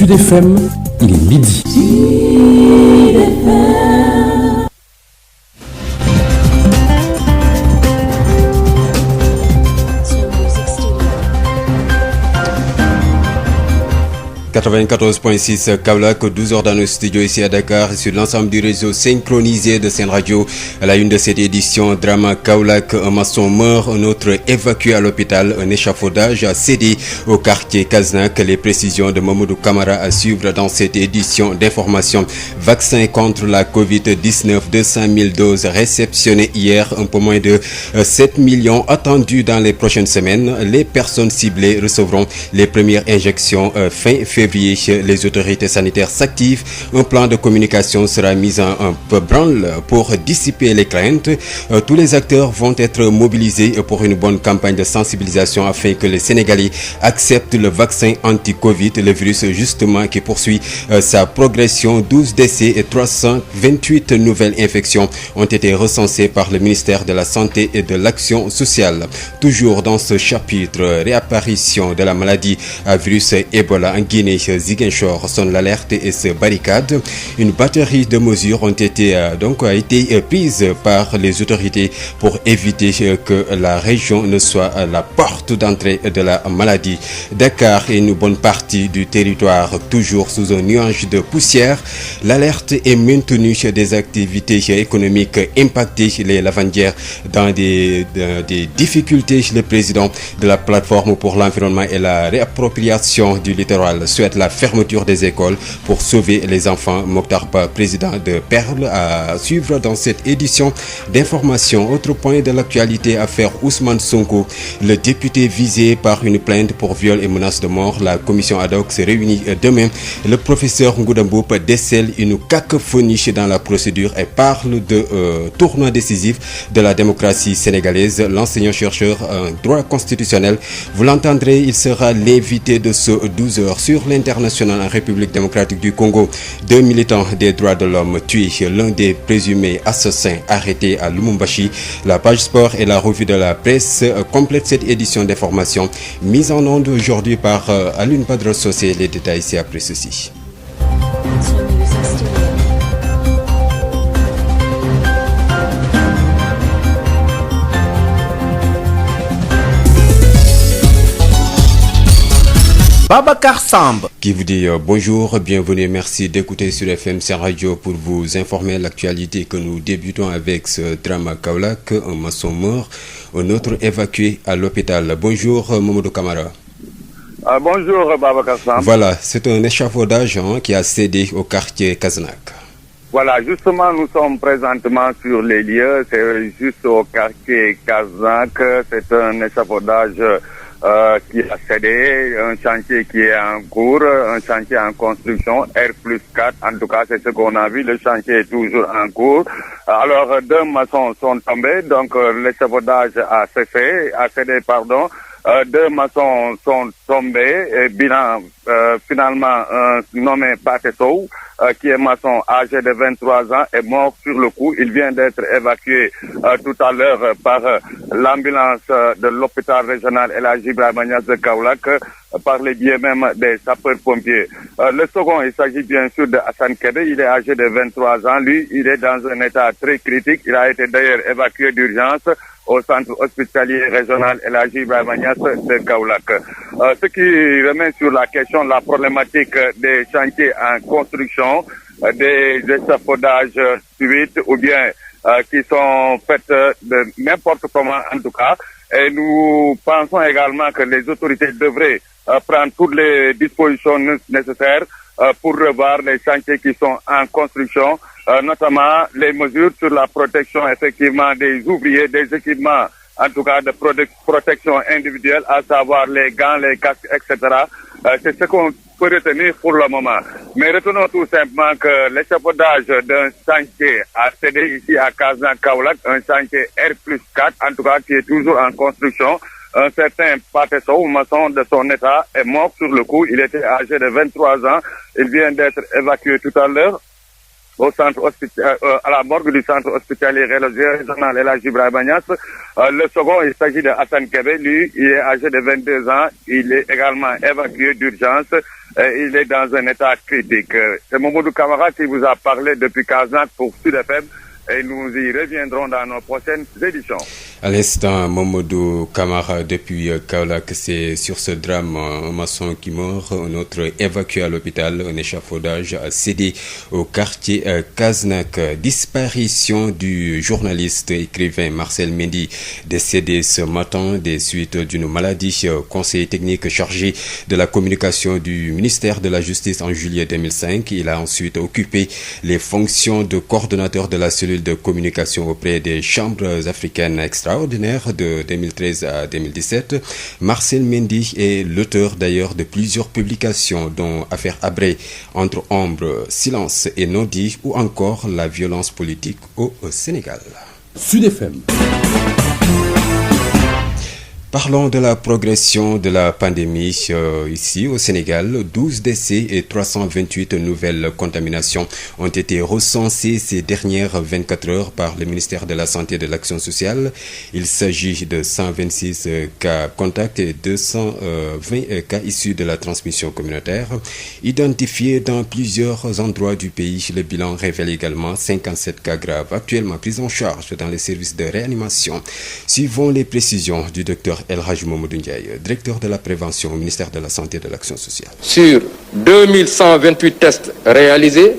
Sud FM, il est midi. « 94.6 Kaolack, 12h dans nos studios ici à Dakar, sur l'ensemble du réseau synchronisé de Sen Radio. À la une de cette édition, drame Kaolack, un maçon meurt, un autre évacué à l'hôpital, un échafaudage a cédé au quartier Kaznak. Les précisions de Mamadou Camara à suivre dans cette édition d'information. Vaccin contre la Covid-19, 200 000 doses réceptionnées hier, un peu moins de 7 millions attendus dans les prochaines semaines. Les personnes ciblées recevront les premières injections fin février. Les autorités sanitaires s'activent. Un plan de communication sera mis en branle pour dissiper les craintes. Tous les acteurs vont être mobilisés pour une bonne campagne de sensibilisation afin que les Sénégalais acceptent le vaccin anti-Covid, le virus justement qui poursuit sa progression. 12 décès et 328 nouvelles infections ont été recensées par le ministère de la Santé et de l'Action sociale. Toujours dans ce chapitre, réapparition de la maladie à virus Ebola en Guinée. Ziguinchor sonne l'alerte et se barricade. Une batterie de mesures ont été prises par les autorités pour éviter que la région ne soit la porte d'entrée de la maladie. Dakar et une bonne partie du territoire toujours sous un nuage de poussière. L'alerte est maintenue des activités économiques impactées. Les lavandières dans des difficultés. Le président de la plateforme pour l'environnement et la réappropriation du littoral souhaite la fermeture des écoles pour sauver les enfants. Mokhtar Ba, président de Perle, à suivre dans cette édition d'information. Autre point de l'actualité, affaire Ousmane Sonko, le député visé par une plainte pour viol et menace de mort. La commission ad hoc se réunit demain. Le professeur Ngouda Mboup décèle une cacophonie dans la procédure et parle de tournoi décisif de la démocratie sénégalaise. L'enseignant-chercheur en droit constitutionnel, vous l'entendrez, il sera l'invité de ce 12h sur l'international en République démocratique du Congo. 2 militants des droits de l'homme tués, l'un des présumés assassins arrêté à Lumumbashi. La page sport et la revue de la presse complètent cette édition d'information mise en onde aujourd'hui par Alun Badra Sosé. Les détails ici après ceci. Babacar Samb qui vous dit bonjour, bienvenue, merci d'écouter sur FM Sen Radio pour vous informer l'actualité que nous débutons avec ce drame à Kaolack, un maçon mort, un autre évacué à l'hôpital. Bonjour Mamadou Camara. Bonjour Babacar Samb. Voilà, c'est un échafaudage qui a cédé au quartier Kaznak. Voilà, justement, nous sommes présentement sur les lieux, c'est juste au quartier Kaznak, c'est un échafaudage qui a cédé, un chantier qui est en cours, un chantier en construction, R+4, en tout cas c'est ce qu'on a vu, le chantier est toujours en cours. Alors 2 maçons sont tombés, donc l'échafaudage a cédé, 2 maçons sont tombés, et bilan finalement nommé Pateso, qui est maçon âgé de 23 ans, est mort sur le coup. Il vient d'être évacué tout à l'heure par l'ambulance de l'hôpital régional El Hadji Ibrahima Niass de Kaolack, par les biais même des sapeurs-pompiers. Le second, il s'agit bien sûr de Hassan Kebe, il est âgé de 23 ans. Lui, il est dans un état très critique. Il a été d'ailleurs évacué d'urgence au centre hospitalier régional El Hadji Ibrahima Niass de Kaolack. Ce qui remet sur la question la problématique des chantiers en construction, des échafaudages suites ou bien qui sont faites de n'importe comment en tout cas. Et nous pensons également que les autorités devraient prendre toutes les dispositions nécessaires pour revoir les chantiers qui sont en construction, notamment les mesures sur la protection effectivement des ouvriers, des équipements en tout cas de protection individuelle, à savoir les gants, les casques, etc. C'est ce qu'on peut retenir pour le moment. Mais retenons tout simplement que l'échafaudage d'un chantier a cédé ici à Kaznak Kaolack, un chantier R+4, en tout cas qui est toujours en construction. Un certain Pateso, maçon de son état, est mort sur le coup. Il était âgé de 23 ans. Il vient d'être évacué tout à l'heure au centre à la morgue du centre hospitalier régional El Hadji Ibrahima Niass. Le second, il s'agit de Hassan Kebe. Lui, il est âgé de 22 ans. Il est également évacué d'urgence il est dans un état critique. C'est Mamadou Camara qui vous a parlé depuis Casamance pour Sud FM et nous y reviendrons dans nos prochaines éditions. À l'instant, Mamadou Camara depuis Kaolack, c'est sur ce drame, un maçon qui meurt, un autre évacué à l'hôpital, un échafaudage a cédé au quartier Kasnack. Disparition du journaliste écrivain Marcel Mendy, décédé ce matin des suites d'une maladie. Conseiller technique chargé de la communication du ministère de la Justice en juillet 2005. Il a ensuite occupé les fonctions de coordonnateur de la cellule de communication auprès des chambres africaines extraordinaires de 2013 à 2017. Marcel Mendy est l'auteur d'ailleurs de plusieurs publications dont Affaire Habré, Entre ombre, silence et non-dit ou encore la violence politique au Sénégal. Sud FM. Parlons de la progression de la pandémie ici au Sénégal. 12 décès et 328 nouvelles contaminations ont été recensées ces dernières 24 heures par le ministère de la Santé et de l'Action sociale. Il s'agit de 126 cas contacts et 220 cas issus de la transmission communautaire. Identifiés dans plusieurs endroits du pays, le bilan révèle également 57 cas graves actuellement pris en charge dans les services de réanimation. Suivons les précisions du docteur El Hadji Mamadou Ndiaye, directeur de la prévention au ministère de la Santé et de l'Action sociale. Sur 2128 tests réalisés,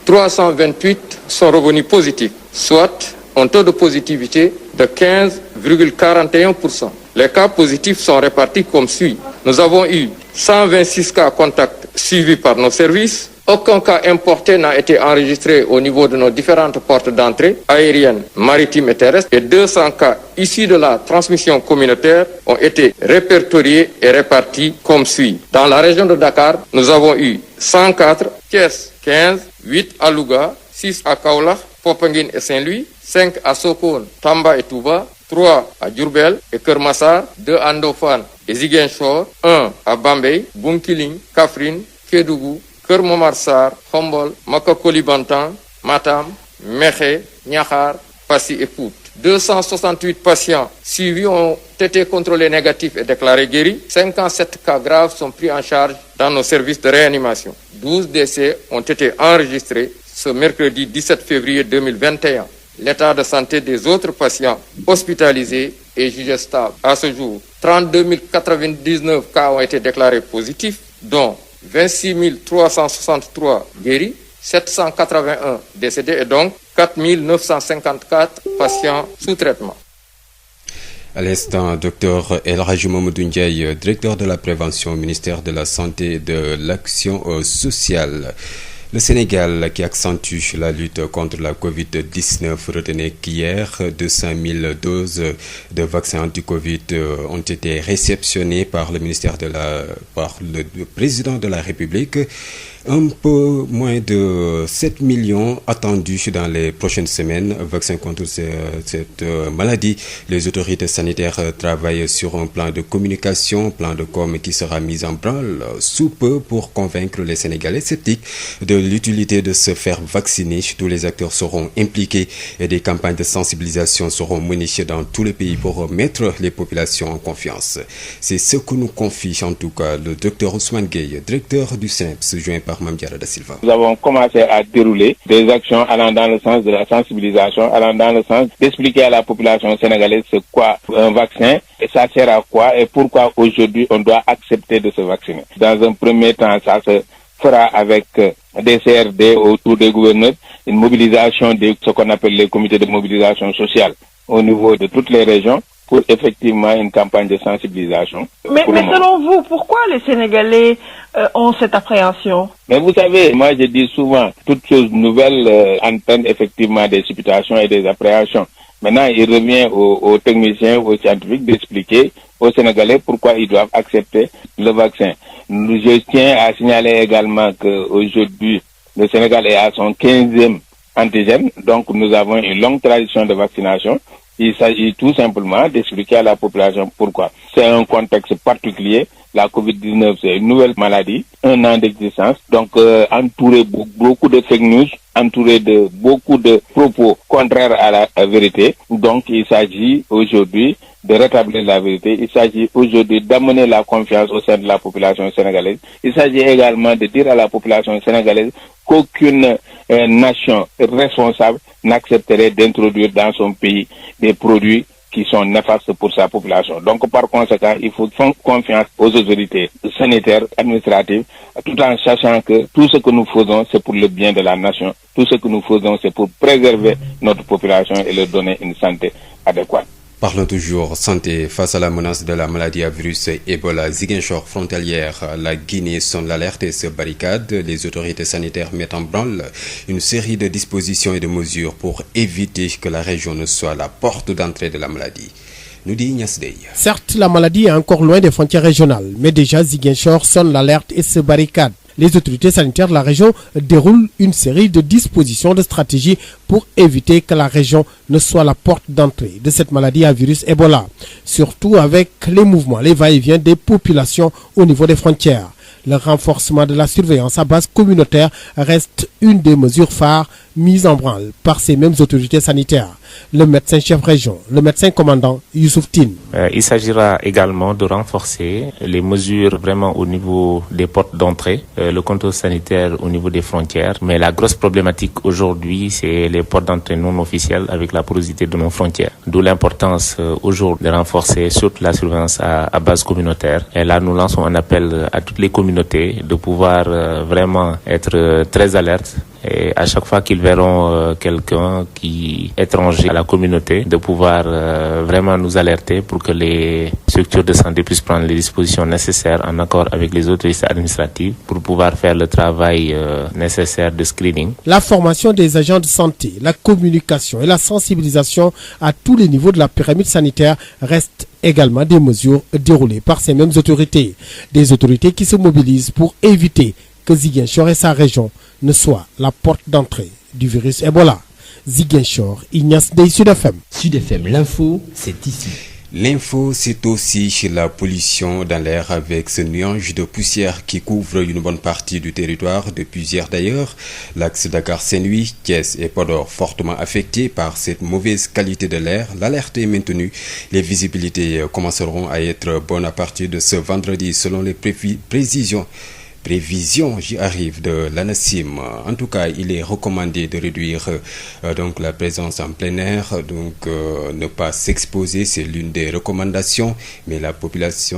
328 sont revenus positifs, soit un taux de positivité de 15,41%. Les cas positifs sont répartis comme suit. Nous avons eu 126 cas contacts suivis par nos services. Aucun cas importé n'a été enregistré au niveau de nos différentes portes d'entrée, aériennes, maritimes et terrestres. Et 200 cas issus de la transmission communautaire ont été répertoriés et répartis comme suit. Dans la région de Dakar, nous avons eu 104, Thiès 15, 8 à Louga, 6 à Kaolack, Popenguine et Saint-Louis, 5 à Sokone, Tamba et Touba, 3 à Diourbel et Keur Massar, 2 à Ndofane et Ziguinchor, 1 à Bambey, Bounkiling, Kaffrine, Kédougou, Keur Momar Sarr, Khombol, Makakoli-Bantan, Matam, Mékhé, Niakhar, Passy et Pout. 268 patients suivis ont été contrôlés négatifs et déclarés guéris. 57 cas graves sont pris en charge dans nos services de réanimation. 12 décès ont été enregistrés ce mercredi 17 février 2021. L'état de santé des autres patients hospitalisés est jugé stable. À ce jour, 32 099 cas ont été déclarés positifs, dont 26 363 guéris, 781 décédés et donc 4 954 patients sous traitement. À l'instant, Dr El Hadji Mamadou Ndiaye, directeur de la prévention au ministère de la Santé et de l'Action sociale. Le Sénégal, qui accentue la lutte contre la Covid-19, retenait qu'hier 200 000 doses de vaccins anti-Covid ont été réceptionnées par le président de la République. Un peu moins de 7 millions attendus dans les prochaines semaines. Vaccins contre cette maladie. Les autorités sanitaires travaillent sur un plan de communication, plan de com qui sera mis en branle sous peu pour convaincre les Sénégalais sceptiques de l'utilité de se faire vacciner. Tous les acteurs seront impliqués et des campagnes de sensibilisation seront menées dans tous les pays pour mettre les populations en confiance. C'est ce que nous confie en tout cas le docteur Ousmane Gueye, directeur du SNEPS, joint par Mamdiara da Silva. Nous avons commencé à dérouler des actions allant dans le sens de la sensibilisation, allant dans le sens d'expliquer à la population sénégalaise ce qu'est un vaccin, et ça sert à quoi et pourquoi aujourd'hui on doit accepter de se vacciner. Dans un premier temps, ça se fera avec des CRD autour des gouverneurs, une mobilisation de ce qu'on appelle les comités de mobilisation sociale au niveau de toutes les régions, pour effectivement une campagne de sensibilisation. Mais selon vous, pourquoi les Sénégalais ont cette appréhension? Mais vous savez, moi je dis souvent, toutes choses nouvelles entraînent effectivement des supputations et des appréhensions. Maintenant, il revient aux techniciens, aux scientifiques d'expliquer aux Sénégalais pourquoi ils doivent accepter le vaccin. Je tiens à signaler également qu'aujourd'hui, le Sénégal est à son 15e antigène, donc nous avons une longue tradition de vaccination. Il s'agit tout simplement d'expliquer à la population pourquoi. C'est un contexte particulier, la COVID-19 c'est une nouvelle maladie, 1 an d'existence, donc entouré de beaucoup de fake news, entouré de beaucoup de propos contraires à la vérité. Donc il s'agit aujourd'hui de rétablir la vérité. Il s'agit aujourd'hui d'amener la confiance au sein de la population sénégalaise. Il s'agit également de dire à la population sénégalaise qu'aucune nation responsable n'accepterait d'introduire dans son pays des produits qui sont néfastes pour sa population. Donc par conséquent, il faut faire confiance aux autorités sanitaires, administratives, tout en sachant que tout ce que nous faisons, c'est pour le bien de la nation. Tout ce que nous faisons, c'est pour préserver notre population et leur donner une santé adéquate. Parlons toujours santé. Face à la menace de la maladie à virus Ebola, Ziguinchor frontalière, la Guinée sonne l'alerte et se barricade. Les autorités sanitaires mettent en branle une série de dispositions et de mesures pour éviter que la région ne soit la porte d'entrée de la maladie. Nous dit Ignace Dey. Certes, la maladie est encore loin des frontières régionales, mais déjà Ziguinchor sonne l'alerte et se barricade. Les autorités sanitaires de la région déroulent une série de dispositions de stratégie pour éviter que la région ne soit la porte d'entrée de cette maladie à virus Ebola, surtout avec les mouvements, les va-et-vient des populations au niveau des frontières. Le renforcement de la surveillance à base communautaire reste une des mesures phares mises en branle par ces mêmes autorités sanitaires. Le médecin-chef région, le médecin commandant Youssouf Tine. Il s'agira également de renforcer les mesures vraiment au niveau des portes d'entrée, le contrôle sanitaire au niveau des frontières. Mais la grosse problématique aujourd'hui, c'est les portes d'entrée non officielles avec la porosité de nos frontières. D'où l'importance aujourd'hui de renforcer surtout la surveillance à base communautaire. Et là, nous lançons un appel à toutes les communautés de pouvoir vraiment être très alertes. Et à chaque fois qu'ils verront quelqu'un qui est étranger à la communauté, de pouvoir vraiment nous alerter pour que les structures de santé puissent prendre les dispositions nécessaires en accord avec les autorités administratives pour pouvoir faire le travail nécessaire de screening. La formation des agents de santé, la communication et la sensibilisation à tous les niveaux de la pyramide sanitaire restent également des mesures déroulées par ces mêmes autorités. Des autorités qui se mobilisent pour éviter que Ziguinchor et sa région ne soient la porte d'entrée du virus Ebola. Ziguinchor, Ignace Dey, Sud FM. Sud FM, l'info, c'est ici. L'info, c'est aussi la pollution dans l'air avec ce nuage de poussière qui couvre une bonne partie du territoire depuis hier d'ailleurs. L'axe Dakar-Saint-Louis, Thiès et Podor fortement affectés par cette mauvaise qualité de l'air. L'alerte est maintenue. Les visibilités commenceront à être bonnes à partir de ce vendredi selon les prévisions, j'y arrive, de l'ANACIM. En tout cas, il est recommandé de réduire donc la présence en plein air, ne pas s'exposer, c'est l'une des recommandations. Mais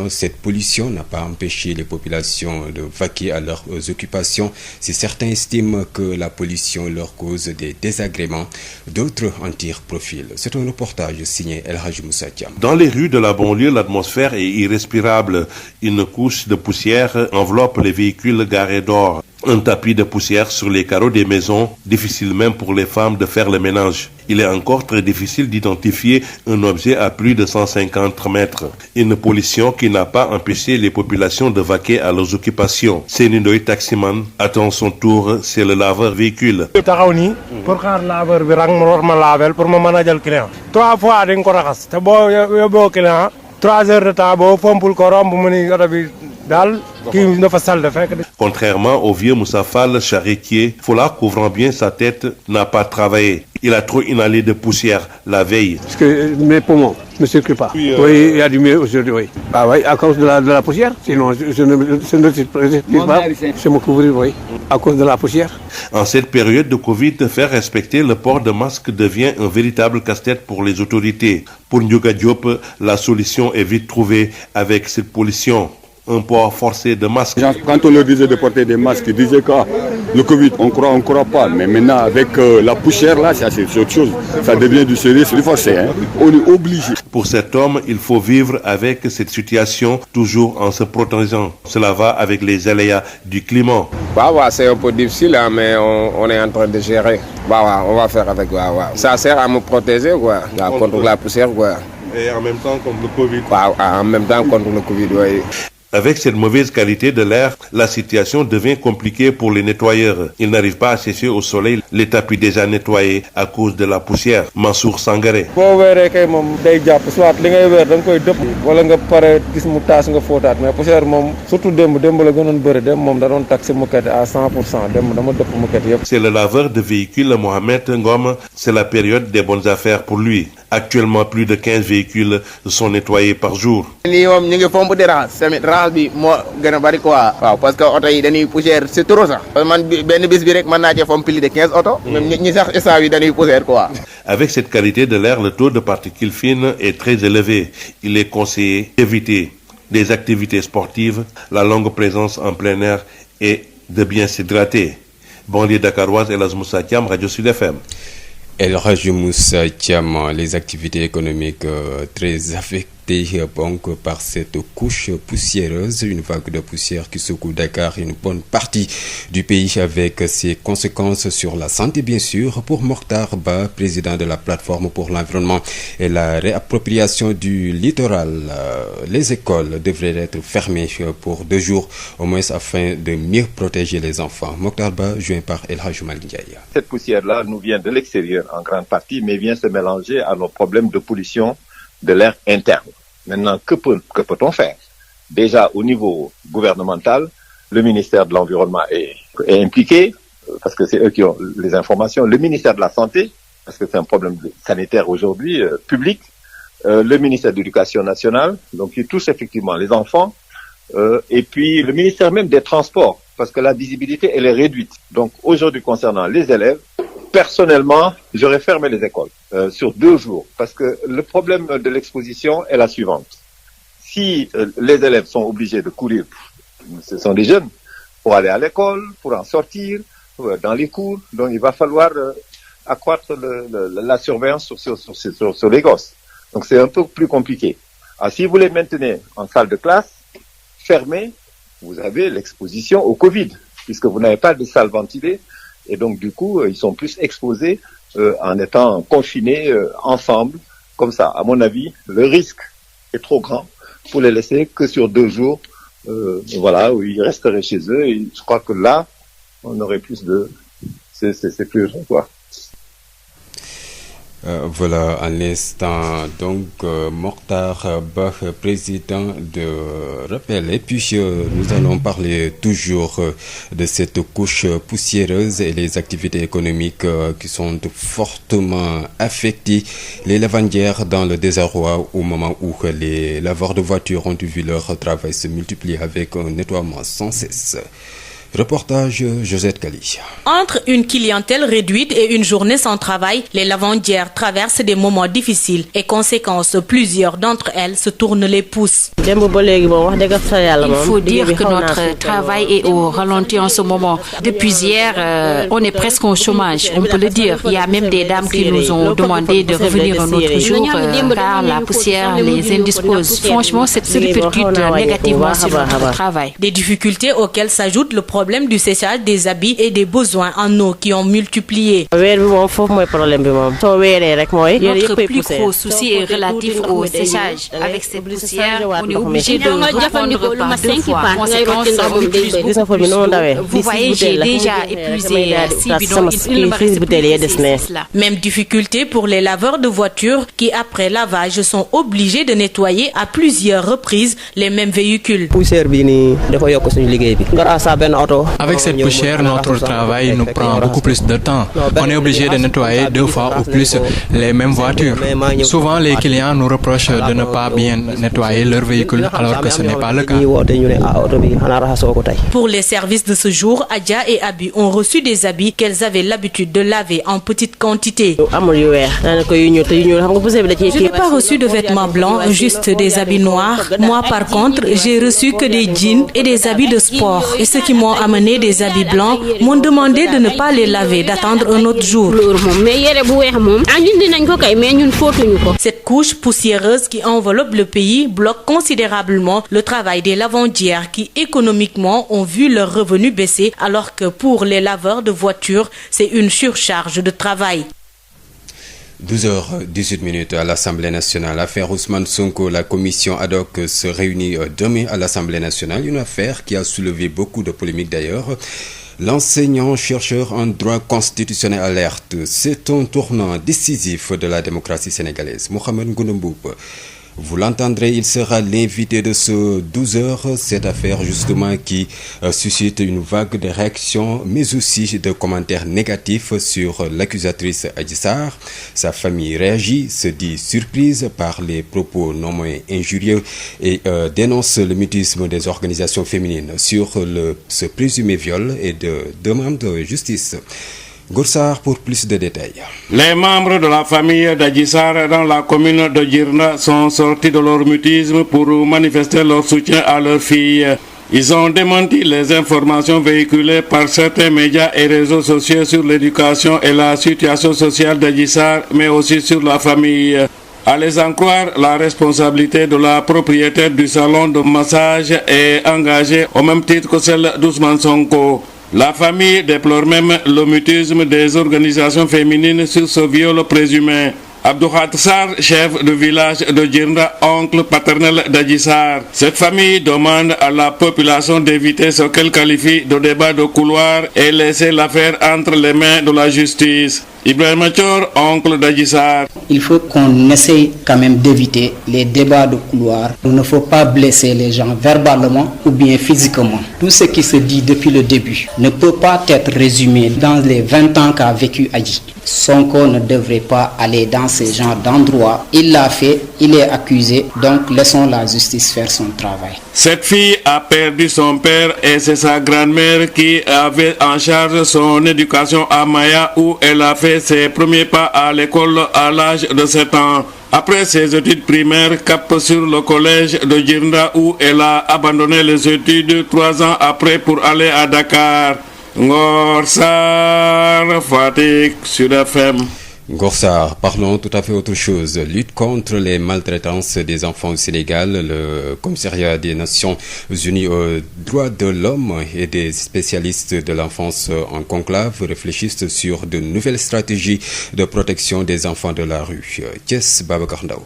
cette pollution n'a pas empêché les populations de vaquer à leurs occupations. Si certains estiment que la pollution leur cause des désagréments, d'autres en tirent profit. C'est un reportage signé El Hadji Moussa Thiam. Dans les rues de la banlieue, l'atmosphère est irrespirable. Une couche de poussière enveloppe les véhicules garés dehors. Un tapis de poussière sur les carreaux des maisons, difficile même pour les femmes de faire le ménage. Il est encore très difficile d'identifier un objet à plus de 150 mètres. Une pollution qui n'a pas empêché les populations de vaquer à leurs occupations. Sénindoy Taximan attend son tour, c'est le laveur véhicule. pour xaar laveur bi rang ma ma lavel pour ma mën a jël client 3 fois dañ ko raxas te boo yóbboo client 3 heures de temps boo fompul ko romb mu ni oto bi daal kii dafa sale de fekk. Contrairement au vieux Moussa Fall, charretier, foulard couvrant bien sa tête, n'a pas travaillé. Il a trop inhalé de poussière la veille. Parce que mes poumons ne circulent pas. Oui, il y a du mieux aujourd'hui, oui. Ah oui, à cause de la poussière. Sinon, je ne respire pas. Je me couvrir, oui. À cause de la poussière. En cette période de Covid, faire respecter le port de masque devient un véritable casse-tête pour les autorités. Pour Ndiouga Diop, la solution est vite trouvée avec cette pollution. Un port forcé de masques. Quand on leur disait de porter des masques, ils disaient que le Covid, on croit pas. Mais maintenant, avec la poussière, là, ça, c'est autre chose. Ça devient du sérieux, c'est du forcé. On est obligé. Pour cet homme, il faut vivre avec cette situation, toujours en se protégeant. Cela va avec les aléas du climat. C'est un peu difficile, mais on est en train de gérer. On va faire avec. Ça sert à me protéger, contre la poussière. Et en même temps contre le Covid. En même temps contre le Covid, oui. Avec cette mauvaise qualité de l'air, la situation devient compliquée pour les nettoyeurs. Ils n'arrivent pas à sécher au soleil les tapis déjà nettoyés à cause de la poussière. Mansour Sangaré. boo weeree kay moom day jàpp soit li ngay weer da nga koy dëpp wala nga pare gis mu taas nga fóotaat mais poussière moom surtout démb la gënoon bëri démb moom da doon taxi moquette à 100% démb dama dëpp moquette yëpp. C'est le laveur de véhicules Mohamed Ngom. C'est la période des bonnes affaires pour lui. Actuellement, plus de 15 véhicules sont nettoyés par jour. Nii moom ñu ngi pompe di raxas tamit raxas bi moo gën a bari quoi. waaw parce que oto yi dañuy poussière c'est trop sax. parce que man benn bis bi rek mën naa cee pompe plus de 15 oto. même ñi sax instant yi dañuy poussière quoi. Avec cette qualité de l'air, le taux de particules fines est très élevé. Il est conseillé d'éviter des activités sportives, la longue présence en plein air et de bien s'hydrater. Banlieue dakaroise, El Hadj Moussa Thiam, Radio Sud FM. El Hadj Moussa Thiam, les activités économiques très affectées donc par cette couche poussiéreuse, une vague de poussière qui secoue Dakar et une bonne partie du pays avec ses conséquences sur la santé bien sûr. Pour Mokhtar Ba, président de la plateforme pour l'environnement et la réappropriation du littoral, les écoles devraient être fermées pour 2 jours au moins afin de mieux protéger les enfants. Mokhtar Ba, joint par El Hadj Malick Ndiaye. Cette poussière-là nous vient de l'extérieur en grande partie, mais vient se mélanger à nos problèmes de pollution de l'air interne. Maintenant, que peut-on faire? Déjà, au niveau gouvernemental, le ministère de l'Environnement est impliqué, parce que c'est eux qui ont les informations. Le ministère de la Santé, parce que c'est un problème sanitaire aujourd'hui, public. Le ministère de l'Éducation nationale, donc qui touche effectivement les enfants. Et puis, le ministère même des Transports, parce que la visibilité, elle est réduite. Donc, aujourd'hui, concernant les élèves, personnellement, j'aurais fermé les écoles sur 2 jours parce que le problème de l'exposition est la suivante. Si les élèves sont obligés de courir, ce sont des jeunes, pour aller à l'école, pour en sortir, dans les cours, donc il va falloir accroître la surveillance sur les gosses. Donc c'est un peu plus compliqué. Alors, si vous les maintenez en salle de classe, fermée, vous avez l'exposition au Covid, puisque vous n'avez pas de salle ventilée. Et donc, du coup, ils sont plus exposés en étant confinés ensemble. Comme ça, à mon avis, le risque est trop grand pour les laisser que sur 2 jours, où ils resteraient chez eux. Et je crois que là, on aurait plus de... C'est plus urgent, quoi. Voilà, à l'instant, donc, Mokhtar Ba, président de Rappel. Et puis, nous allons parler toujours de cette couche poussiéreuse et les activités économiques qui sont fortement affectées. Les lavandières dans le désarroi au moment où les laveurs de voitures ont vu leur travail se multiplier avec un nettoiement sans cesse. Reportage Josette Kali. Entre une clientèle réduite et une journée sans travail, les lavandières traversent des moments difficiles et conséquence, plusieurs d'entre elles se tournent les pouces. Il faut dire que notre travail est au ralenti en ce moment. Depuis hier, on est presque au chômage, on peut le dire. Il y a même des dames qui nous ont demandé de revenir un autre jour car la poussière les indispose. Franchement, cette répercute négativement sur notre travail. Des difficultés auxquelles s'ajoute le problème du séchage des habits et des besoins en eau qui ont multiplié. Notre plus gros souci est relatif au séchage. Avec cette poussière, on est obligé de répondre par 2 fois. Conséquence, on utilise beaucoup plus d'eau. Vous voyez, j'ai déjà épuisé 6 bidons. Il ne me reste plus que cela. Même difficulté pour les laveurs de voitures qui, après lavage, sont obligés de nettoyer à plusieurs reprises les mêmes véhicules. Avec cette poussière, notre travail nous prend beaucoup plus de temps. On est obligé de nettoyer 2 fois ou plus les mêmes voitures. Souvent, les clients nous reprochent de ne pas bien nettoyer leur véhicule alors que ce n'est pas le cas. Pour les services de ce jour, Adja et Abi ont reçu des habits qu'elles avaient l'habitude de laver en petite quantité. Je n'ai pas reçu de vêtements blancs, juste des habits noirs. Moi, par contre, j'ai reçu que des jeans et des habits de sport. Et ceux qui m'ont amené des habits blancs m'ont demandé de ne pas les laver, d'attendre un autre jour. Cette couche poussiéreuse qui enveloppe le pays bloque considérablement le travail des lavandières qui économiquement ont vu leurs revenus baisser alors que pour les laveurs de voitures, c'est une surcharge de travail. 12h18 à l'Assemblée nationale. Affaire Ousmane Sonko, la commission ad hoc se réunit demain à l'Assemblée nationale. Une affaire qui a soulevé beaucoup de polémiques d'ailleurs. L'enseignant-chercheur en droit constitutionnel alerte. C'est un tournant décisif de la démocratie sénégalaise. Mohamed Ngounomboup. Vous l'entendrez, il sera l'invité de ce 12h, cette affaire justement qui suscite une vague de réactions, mais aussi de commentaires négatifs sur l'accusatrice Adji Sarr. Sa famille réagit, se dit surprise par les propos non moins injurieux et dénonce le mutisme des organisations féminines sur ce présumé viol et demande de justice. Goursar pour plus de détails. Les membres de la famille d'Adji Sarr dans la commune de Djirna sont sortis de leur mutisme pour manifester leur soutien à leur fille. Ils ont démenti les informations véhiculées par certains médias et réseaux sociaux sur l'éducation et la situation sociale d'Adji Sarr, mais aussi sur la famille. À les en croire, la responsabilité de la propriétaire du salon de massage est engagée au même titre que celle d'Ousmane Sonko. La famille déplore même le mutisme des organisations féminines sur ce viol présumé. Abdouhat Sarr, chef de village de Djirna, oncle paternel d'Adji Sarr. Cette famille demande à la population d'éviter ce qu'elle qualifie de débat de couloir et laisser l'affaire entre les mains de la justice. Ibrahim Machor, oncle d'Adji Sarr. Il faut qu'on essaye quand même d'éviter les débats de couloir. Il ne faut pas blesser les gens verbalement ou bien physiquement. Tout ce qui se dit depuis le début ne peut pas être résumé dans les 20 ans qu'a vécu Adji. Sonko ne devrait pas aller dans ce genre d'endroit. Il l'a fait, il est accusé, donc laissons la justice faire son travail. Cette fille a perdu son père et c'est sa grand-mère qui avait en charge son éducation à Maya où elle a fait ses premiers pas à l'école à l'âge de 7 ans. Après ses études primaires, cap sur le collège de Djirna où elle a abandonné les études 3 ans après pour aller à Dakar. Ngor Sarr, Fatick, Sud FM. Gorsar, parlons tout à fait autre chose. Lutte contre les maltraitances des enfants au Sénégal. Le commissariat des Nations Unies aux droits de l'homme et des spécialistes de l'enfance en conclave réfléchissent sur de nouvelles stratégies de protection des enfants de la rue. Thiès, Babacar Ndao.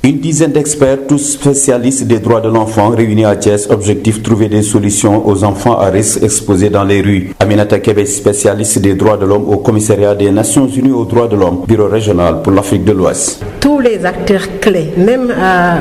Une dizaine d'experts, tous spécialistes des droits de l'enfant, réunis à Thiès, objectif trouver des solutions aux enfants à risque exposés dans les rues. Aminata Kébé, spécialiste des droits de l'homme au commissariat des Nations Unies aux droits de l'homme, bureau régional pour l'Afrique de l'Ouest. Tous les acteurs clés, même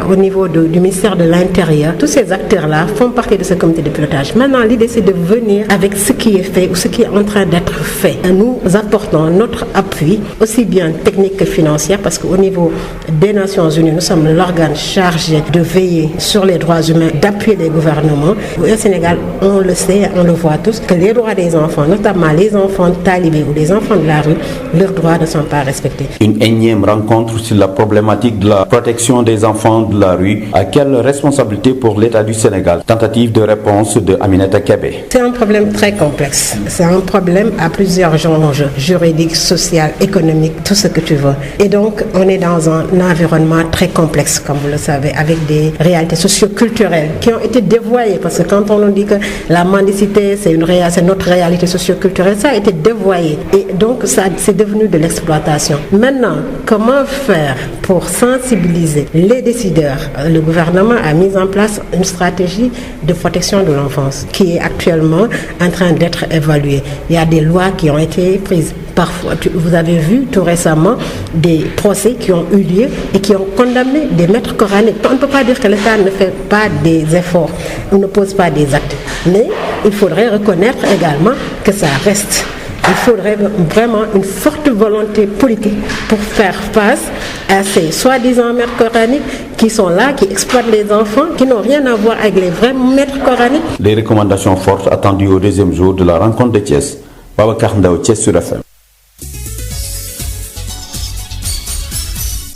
au niveau du ministère de l'Intérieur, tous ces acteurs-là font partie de ce comité de pilotage. Maintenant, l'idée c'est de venir avec ce qui est fait ou ce qui est en train d'être fait. Nous apportons notre appui, aussi bien technique que financier, parce qu'au niveau des Nations Unies, nous sommes l'organe chargé de veiller sur les droits humains, d'appuyer les gouvernements. Au Sénégal, on le sait, on le voit tous, que les droits des enfants, notamment les enfants talibés ou les enfants de la rue, leurs droits ne sont pas respectés. Une énième rencontre sur la problématique de la protection des enfants de la rue. À quelle responsabilité pour l'État du Sénégal? Tentative de réponse de Aminata Kébé. C'est un problème très complexe. C'est un problème à plusieurs enjeux, juridiques, social, économiques, tout ce que tu veux. Et donc, on est dans un environnement très complexe, comme vous le savez, avec des réalités socio-culturelles qui ont été dévoyées. Parce que quand on nous dit que la mendicité, c'est notre réalité socio-culturelle, ça a été dévoyé. Et donc, ça, c'est devenu de l'exploitation. Maintenant, comment faire pour sensibiliser les décideurs? Le gouvernement a mis en place une stratégie de protection de l'enfance qui est actuellement en train d'être évaluée. Il y a des lois qui ont été prises. Parfois, vous avez vu tout récemment des procès qui ont eu lieu et qui ont condamné des maîtres coraniques. On ne peut pas dire que l'État ne fait pas des efforts ou ne pose pas des actes. Mais il faudrait reconnaître également que ça reste. Il faudrait vraiment une forte volonté politique pour faire face à ces soi-disant maîtres coraniques qui sont là, qui exploitent les enfants, qui n'ont rien à voir avec les vrais maîtres coraniques. Les recommandations fortes attendues au deuxième jour de la rencontre de Thiès. Babacar Ndao, Thiès sur FM.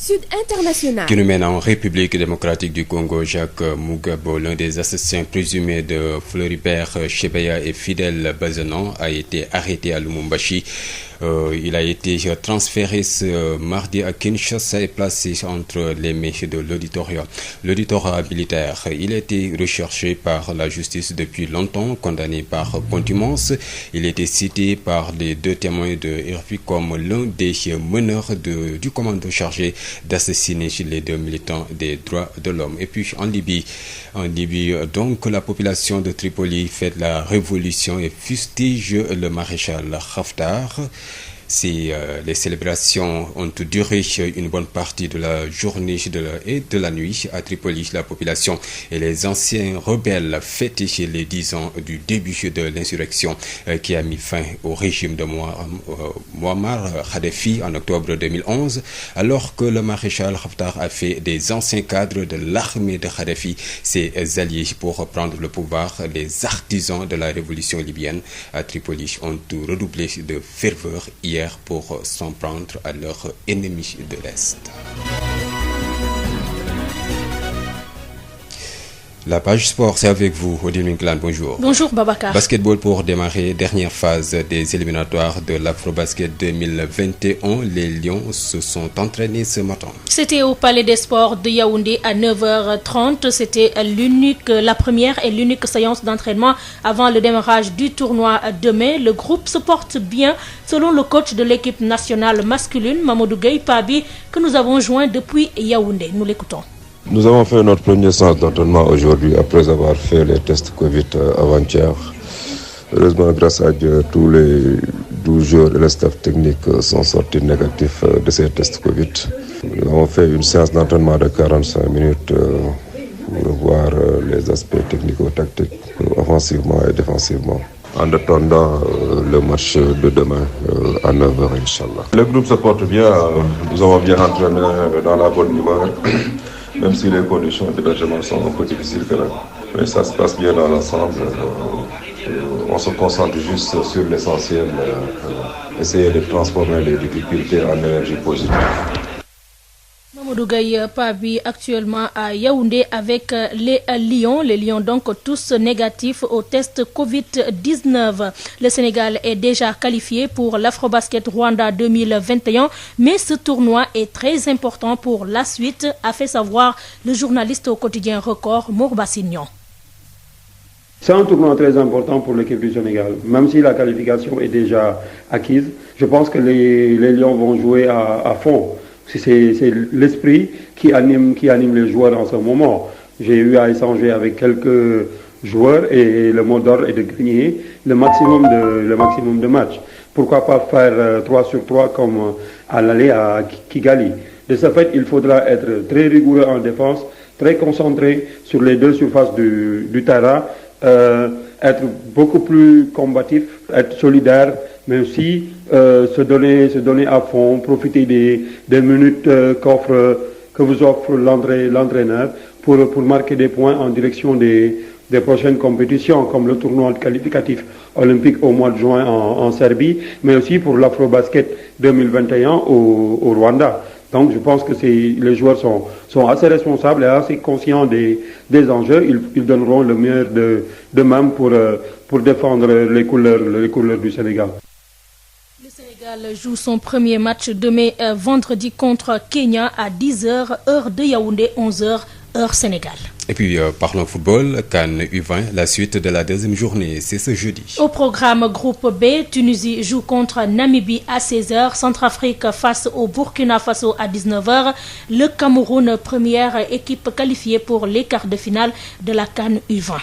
Sud International. Qui nous mène en République démocratique du Congo. Jacques Mugabo, l'un des assassins présumés de Floribert Chebeya et Fidèle Bazenan, a été arrêté à Lumumbashi. Il a été transféré ce mardi à Kinshasa et placé entre les mains de l'auditorat militaire. Il a été recherché par la justice depuis longtemps, condamné par contumace. Il était cité par les deux témoins de RFI comme l'un des meneurs du commando chargé d'assassiner les deux militants des droits de l'homme. Et puis en Libye, donc la population de Tripoli fête la révolution et fustige le maréchal Haftar. Les célébrations ont duré une bonne partie de la journée et de la nuit à Tripoli. La population et les anciens rebelles fêtaient les 10 ans du début de l'insurrection qui a mis fin au régime de Muammar Kadhafi en octobre 2011, alors que le maréchal Haftar a fait des anciens cadres de l'armée de Kadhafi ses alliés pour prendre le pouvoir. Les artisans de la révolution libyenne à Tripoli ont redoublé de ferveur hier pour s'en prendre à leurs ennemis de l'Est. La page sport, c'est avec vous, Odile Minklan, bonjour. Bonjour Babacar. Basketball pour démarrer, dernière phase des éliminatoires de l'Afrobasket 2021. Les Lions se sont entraînés ce matin. C'était au Palais des Sports de Yaoundé à 9h30. C'était la première et l'unique séance d'entraînement avant le démarrage du tournoi demain. Le groupe se porte bien, selon le coach de l'équipe nationale masculine, Mamadou Gueye Pabi, que nous avons joint depuis Yaoundé. Nous l'écoutons. Nous avons fait notre première séance d'entraînement aujourd'hui après avoir fait les tests Covid avant-hier. Heureusement, grâce à Dieu, tous les 12 joueurs et le staff technique sont sortis négatifs de ces tests Covid. Nous avons fait une séance d'entraînement de 45 minutes pour voir les aspects technico-tactiques, offensivement et défensivement, en attendant le match de demain à 9h, Inch'Allah. Le groupe se porte bien, nous avons bien entraîné dans la bonne humeur. Même si les conditions d'hébergement sont un peu difficiles quand même. Mais ça se passe bien dans l'ensemble. On se concentre juste sur l'essentiel, essayer de transformer les difficultés en énergie positive. Mamadou Gueye Pabi actuellement à Yaoundé avec les Lions. Les Lions donc tous négatifs au test Covid-19. Le Sénégal est déjà qualifié pour l'Afrobasket Rwanda 2021, mais ce tournoi est très important pour la suite, a fait savoir le journaliste au quotidien Record, Mourba Signon. C'est un tournoi très important pour l'équipe du Sénégal. Même si la qualification est déjà acquise, je pense que les Lions vont jouer à fond. C'est l'esprit qui anime les joueurs en ce moment. J'ai eu à échanger avec quelques joueurs et le mot d'ordre est de gagner le maximum de matchs. Pourquoi pas faire 3 sur 3 comme à l'aller à Kigali. De ce fait, il faudra être très rigoureux en défense, très concentré sur les deux surfaces du terrain, être beaucoup plus combatif, être solidaire, mais aussi se donner à fond, profiter des minutes que vous offre l'entraîneur pour marquer des points en direction des prochaines compétitions, comme le tournoi qualificatif olympique au mois de juin en Serbie, mais aussi pour l'Afrobasket 2021 au Rwanda. Donc je pense que les joueurs sont assez responsables et assez conscients des enjeux. Ils donneront le meilleur d'eux-mêmes pour défendre les couleurs du Sénégal. Le Sénégal joue son premier match demain vendredi contre Kenya à 10h, heure de Yaoundé, 11h, heure Sénégal. Et puis parlons football, CAN U20, la suite de la deuxième journée, c'est ce jeudi. Au programme groupe B, Tunisie joue contre Namibie à 16h, Centrafrique face au Burkina Faso à 19h, le Cameroun, première équipe qualifiée pour les quarts de finale de la CAN U20.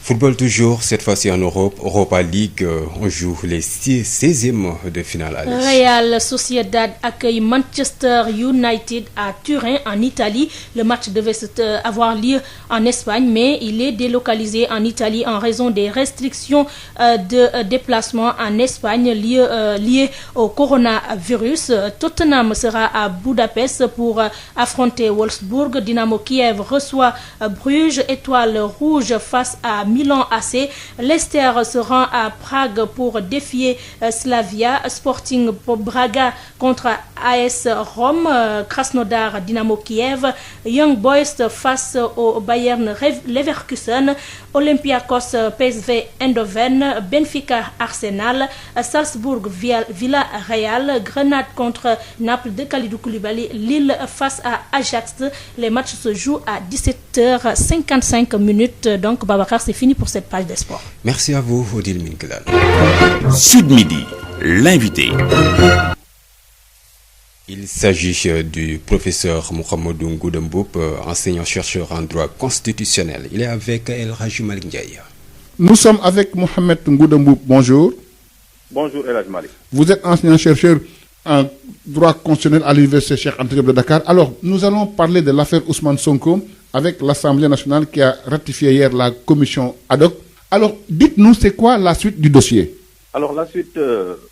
Football toujours, cette fois-ci en Europe, Europa League, on joue les 16e de finale. Real Sociedad accueille Manchester United à Turin en Italie. Le match devait avoir lieu en Espagne, mais il est délocalisé en Italie en raison des restrictions de déplacement en Espagne liées au coronavirus. Tottenham sera à Budapest pour affronter Wolfsburg. Dynamo Kiev reçoit Bruges. Étoile rouge face à Milan AC. Leicester se rend à Prague pour défier Slavia. Sporting Braga contre AS Rome. Krasnodar Dynamo Kiev. Young Boys face au Bayern Leverkusen. Olympiakos PSV Eindhoven. Benfica Arsenal. Salzbourg Villarreal. Grenade contre Naples de Kalidou Koulibaly. Lille face à Ajax. Les matchs se jouent à 17h55. Donc Babacar, c'est fini pour cette page des sports. Merci à vous, Odile Minkelal. Sud Midi, l'invité. Il s'agit du professeur Mouhamadou Ngouda Mboup, enseignant-chercheur en droit constitutionnel. Il est avec El Hadji Malick Ndiaye. Nous sommes avec Mohamed Ngouda Mboup. Bonjour. Bonjour El Hadji Malick. Vous êtes enseignant-chercheur en droit constitutionnel à l'université Cheikh Anta Diop de Dakar. Alors, nous allons parler de l'affaire Ousmane Sonko avec l'Assemblée nationale qui a ratifié hier la commission ad hoc. Alors, dites-nous, c'est quoi la suite du dossier? Alors la suite,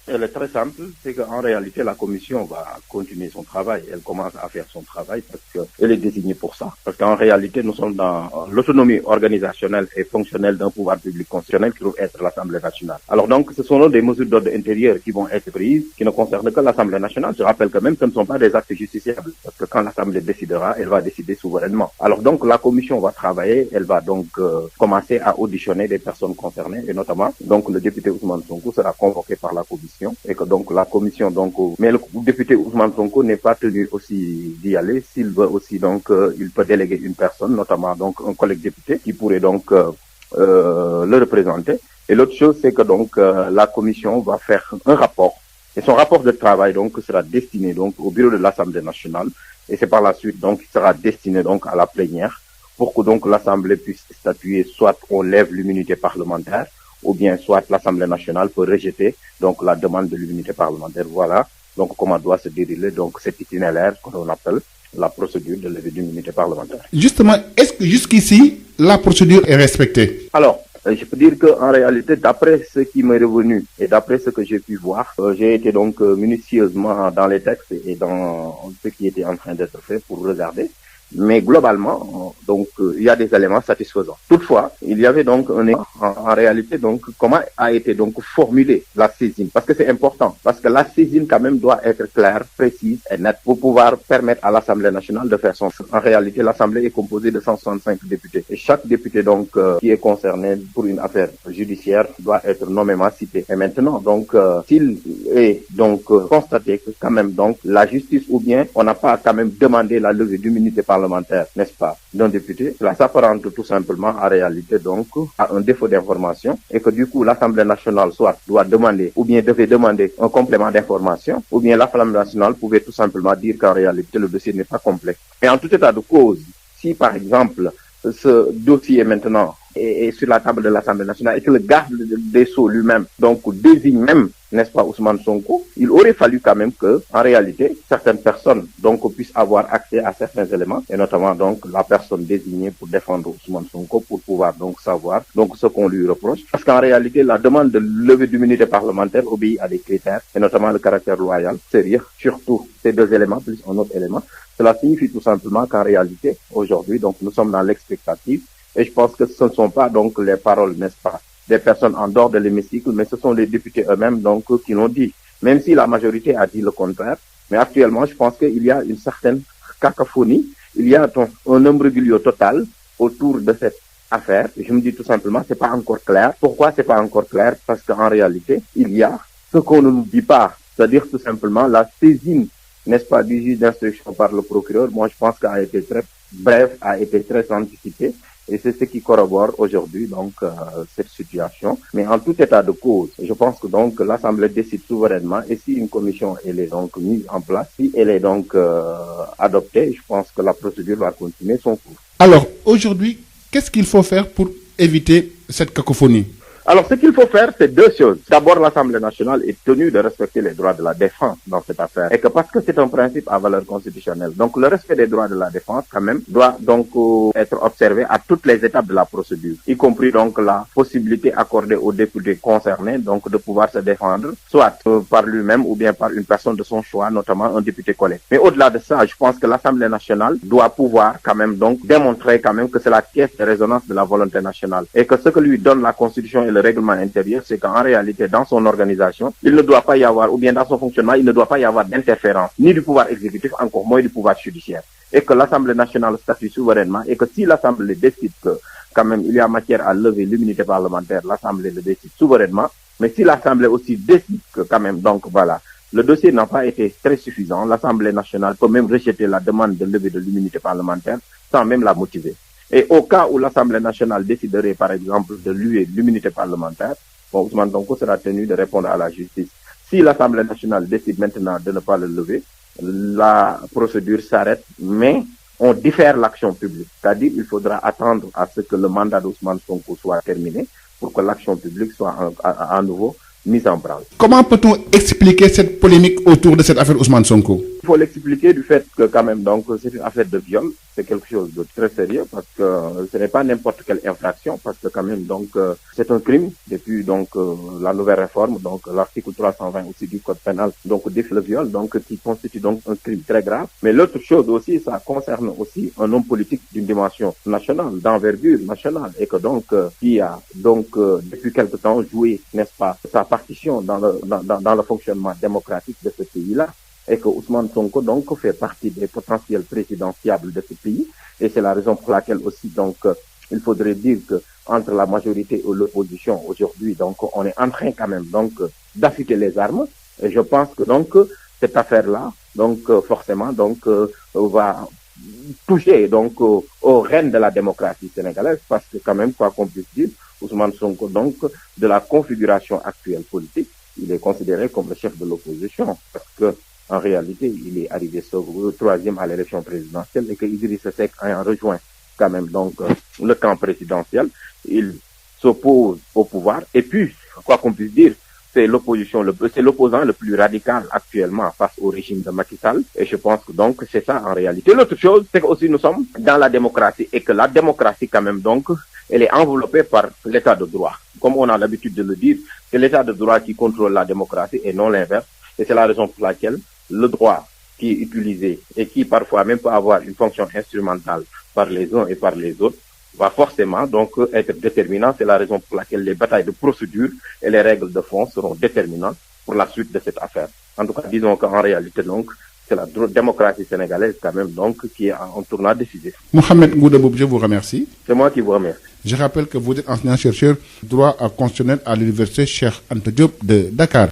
elle est très simple, c'est qu'en réalité la commission va continuer son travail, elle commence à faire son travail parce qu'elle est désignée pour ça. Parce qu'en réalité nous sommes dans l'autonomie organisationnelle et fonctionnelle d'un pouvoir public constitutionnel qui doit être l'Assemblée nationale. Alors donc ce sont des mesures d'ordre intérieur qui vont être prises, qui ne concernent que l'Assemblée nationale. Je rappelle que même ce ne sont pas des actes justiciables, parce que quand l'Assemblée décidera, elle va décider souverainement. Alors donc la commission va travailler, elle va donc commencer à auditionner des personnes concernées, et notamment donc le député Ousmane Sonko sera convoqué par la commission et que donc la commission mais le député Ousmane Sonko n'est pas tenu aussi d'y aller. S'il veut aussi donc il peut déléguer une personne, notamment donc un collègue député qui pourrait donc le représenter. Et l'autre chose c'est que donc la commission va faire un rapport et son rapport de travail donc sera destiné donc au bureau de l'Assemblée nationale et c'est par la suite donc il sera destiné donc à la plénière pour que donc l'Assemblée puisse statuer, soit on lève l'immunité parlementaire ou bien soit l'Assemblée nationale peut rejeter donc la demande de l'immunité parlementaire. Voilà donc comment doit se dérouler donc cet itinéraire qu'on appelle la procédure de levée d'immunité parlementaire. Justement, est-ce que jusqu'ici la procédure est respectée? Alors, je peux dire qu'en réalité, d'après ce qui m'est revenu et d'après ce que j'ai pu voir, j'ai été donc minutieusement dans les textes et dans ce qui était en train d'être fait pour regarder. Mais globalement, donc il y a des éléments satisfaisants. Toutefois, il y avait donc en réalité donc comment a été donc formulée la saisine, parce que c'est important, parce que la saisine quand même doit être claire, précise et nette pour pouvoir permettre à l'Assemblée nationale de faire son. En réalité, l'Assemblée est composée de 165 députés et chaque député donc qui est concerné pour une affaire judiciaire doit être nommément cité. Et maintenant donc s'il est donc constaté que quand même donc la justice ou bien on n'a pas quand même demandé la levée d'immunité parlementaire, n'est-ce pas, d'un député, cela s'apparente tout simplement en réalité donc à un défaut d'information et que du coup l'Assemblée nationale soit doit demander ou bien devait demander un complément d'information ou bien l'Assemblée nationale pouvait tout simplement dire qu'en réalité le dossier n'est pas complet. Et en tout état de cause, si par exemple ce dossier maintenant est sur la table de l'Assemblée nationale et que le garde des Sceaux lui-même donc désigne même, n'est-ce pas, Ousmane Sonko, il aurait fallu quand même que, en réalité, certaines personnes donc puissent avoir accès à certains éléments et notamment donc la personne désignée pour défendre Ousmane Sonko pour pouvoir donc savoir donc ce qu'on lui reproche. Parce qu'en réalité, la demande de levée d'immunité parlementaire obéit à des critères et notamment le caractère loyal, sérieux, surtout ces deux éléments plus un autre élément. Cela signifie tout simplement qu'en réalité, aujourd'hui, donc nous sommes dans l'expectative. Et je pense que ce ne sont pas donc les paroles, n'est-ce pas, des personnes en dehors de l'hémicycle, mais ce sont les députés eux-mêmes donc qui l'ont dit. Même si la majorité a dit le contraire, mais actuellement je pense qu'il y a une certaine cacophonie, il y a un imbroglio total autour de cette affaire. Et je me dis tout simplement, c'est pas encore clair. Pourquoi c'est pas encore clair? Parce qu'en réalité, il y a ce qu'on ne nous dit pas, c'est-à-dire tout simplement la saisine, n'est-ce pas, du juge d'instruction par le procureur. Moi je pense qu'elle a été très brève, a été très anticipée. Et c'est ce qui corrobore aujourd'hui donc cette situation. Mais en tout état de cause, je pense que donc l'Assemblée décide souverainement et si une commission elle est donc mise en place, si elle est donc adoptée, je pense que la procédure va continuer son cours. Alors aujourd'hui, qu'est-ce qu'il faut faire pour éviter cette cacophonie? Alors, ce qu'il faut faire, c'est deux choses. D'abord, l'Assemblée nationale est tenue de respecter les droits de la défense dans cette affaire. Et que parce que c'est un principe à valeur constitutionnelle. Donc, le respect des droits de la défense, quand même, doit donc être observé à toutes les étapes de la procédure. Y compris donc la possibilité accordée aux députés concernés, donc de pouvoir se défendre, soit par lui-même ou bien par une personne de son choix, notamment un député collègue. Mais au-delà de ça, je pense que l'Assemblée nationale doit pouvoir quand même donc démontrer quand même que c'est la caisse de résonance de la volonté nationale. Et que ce que lui donne la Constitution et le règlement intérieur, c'est qu'en réalité, dans son organisation, il ne doit pas y avoir, ou bien dans son fonctionnement, il ne doit pas y avoir d'interférence, ni du pouvoir exécutif, encore moins du pouvoir judiciaire. Et que l'Assemblée nationale statue souverainement, et que si l'Assemblée décide que, quand même, il y a matière à lever l'immunité parlementaire, l'Assemblée le décide souverainement, mais si l'Assemblée aussi décide que, quand même, donc voilà, le dossier n'a pas été très suffisant, l'Assemblée nationale peut même rejeter la demande de levée de l'immunité parlementaire sans même la motiver. Et au cas où l'Assemblée nationale déciderait, par exemple, de lever l'immunité parlementaire, Ousmane Sonko sera tenu de répondre à la justice. Si l'Assemblée nationale décide maintenant de ne pas le lever, la procédure s'arrête, mais on diffère l'action publique. C'est-à-dire qu'il faudra attendre à ce que le mandat d'Ousmane Sonko soit terminé pour que l'action publique soit à nouveau mise en branle. Comment peut-on expliquer cette polémique autour de cette affaire Ousmane Sonko? Il faut l'expliquer du fait que quand même donc c'est une affaire de viol, c'est quelque chose de très sérieux parce que ce n'est pas n'importe quelle infraction, parce que quand même donc c'est un crime depuis donc la nouvelle réforme, donc l'article 320 aussi du code pénal donc défie le viol, donc qui constitue donc un crime très grave. Mais l'autre chose aussi, ça concerne aussi un homme politique d'une dimension nationale, d'envergure nationale, et que donc qui a donc depuis quelque temps joué, n'est-ce pas, sa partition dans le fonctionnement démocratique de ce pays-là. Et que Ousmane Sonko donc fait partie des potentiels présidentiables de ce pays, et c'est la raison pour laquelle aussi donc il faudrait dire que entre la majorité et l'opposition aujourd'hui donc on est en train quand même donc d'affûter les armes, et je pense que donc cette affaire-là donc forcément donc va toucher donc aux rênes de la démocratie sénégalaise, parce que quand même quoi qu'on puisse dire, Ousmane Sonko donc de la configuration actuelle politique, il est considéré comme le chef de l'opposition, parce que en réalité, il est arrivé troisième à l'élection présidentielle, et que Idrissa Seck a rejoint quand même donc le camp présidentiel. Il s'oppose au pouvoir, et puis, quoi qu'on puisse dire, c'est l'opposant le plus radical actuellement face au régime de Macky Sall, et je pense que donc c'est ça en réalité. L'autre chose, c'est que aussi nous sommes dans la démocratie, et que la démocratie quand même donc, elle est enveloppée par l'état de droit. Comme on a l'habitude de le dire, c'est l'état de droit qui contrôle la démocratie et non l'inverse, et c'est la raison pour laquelle le droit qui est utilisé et qui parfois même peut avoir une fonction instrumentale par les uns et par les autres va forcément donc être déterminant. C'est la raison pour laquelle les batailles de procédure et les règles de fond seront déterminantes pour la suite de cette affaire. En tout cas, disons qu'en réalité donc, c'est la démocratie sénégalaise quand même donc qui est en tournant décisif. Mohamed Ngoudaboub, je vous remercie. C'est moi qui vous remercie. Je rappelle que vous êtes enseignant-chercheur droit constitutionnel à l'université Cheikh Anta Diop de Dakar.